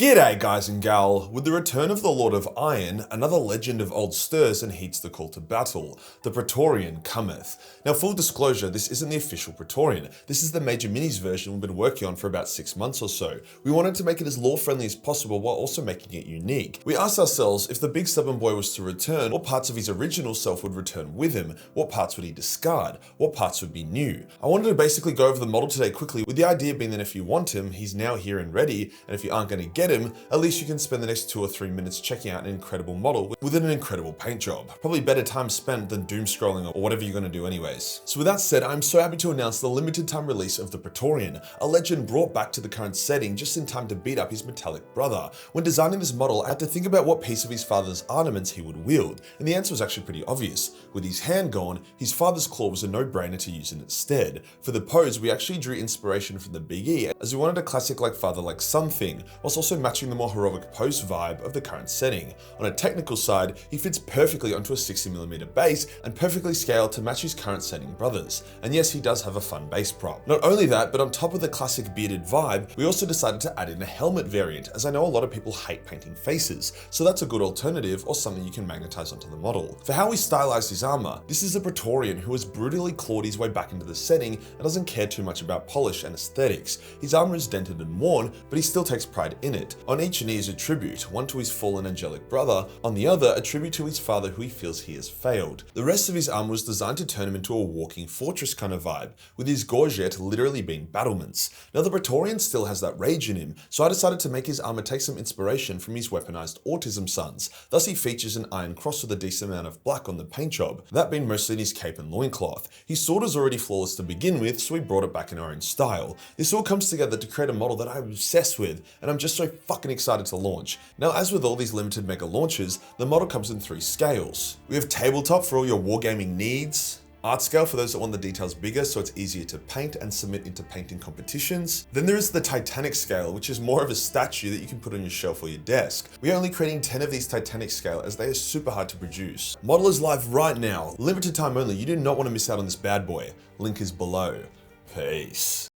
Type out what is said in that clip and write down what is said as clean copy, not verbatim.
G'day guys and gal, with the return of the Lord of Iron, another legend of old stirs and heeds the call to battle. The Praetorian cometh. Now full disclosure, this isn't the official Praetorian, this is the major minis version we've been working on for about 6 months or so. We wanted to make it as lore friendly as possible while also making it unique. We asked ourselves, if the big stubborn boy was to return, what parts of his original self would return with him? What parts would he discard? What parts would be new? I wanted to basically go over the model today quickly, with the idea being that if you want him, he's now here and ready, and if you aren't going to get him, at least you can spend the next 2 or 3 minutes checking out an incredible model within an incredible paint job. Probably better time spent than doom scrolling or whatever you're going to do anyways. So with that said, I'm so happy to announce the limited time release of the Praetorian, a legend brought back to the current setting just in time to beat up his metallic brother. When designing this model, I had to think about what piece of his father's armaments he would wield, and the answer was actually pretty obvious. With his hand gone, his father's claw was a no-brainer to use in its stead. For the pose, we actually drew inspiration from the Big E, as we wanted a classic like father like son thing, whilst also matching the more heroic pose vibe of the current setting. On a technical side, he fits perfectly onto a 60mm base and perfectly scaled to match his current setting brothers. And yes, he does have a fun base prop. Not only that, but on top of the classic bearded vibe, we also decided to add in a helmet variant, as I know a lot of people hate painting faces, so that's a good alternative or something you can magnetize onto the model. For how we stylized his armor, this is a Praetorian who has brutally clawed his way back into the setting and doesn't care too much about polish and aesthetics. His armor is dented and worn, but he still takes pride in it. On each knee is a tribute, one to his fallen angelic brother, on the other a tribute to his father who he feels he has failed. The rest of his armor was designed to turn him into a walking fortress kind of vibe, with his gorget literally being battlements. Now the Praetorian still has that rage in him, so I decided to make his armor take some inspiration from his weaponized autism sons. Thus he features an iron cross with a decent amount of black on the paint job, that being mostly in his cape and loincloth. His sword was already flawless to begin with, so we brought it back in our own style. This all comes together to create a model that I'm obsessed with, and I'm just so fucking excited to launch. Now, as with all these limited mega launches, the model comes in 3 scales. We have tabletop for all your wargaming needs, art scale for those that want the details bigger so it's easier to paint and submit into painting competitions. Then there is the Titanic scale, which is more of a statue that you can put on your shelf or your desk. We are only creating 10 of these Titanic scale as they are super hard to produce. Model is live right now, limited time only. You do not want to miss out on this bad boy. Link is below. Peace.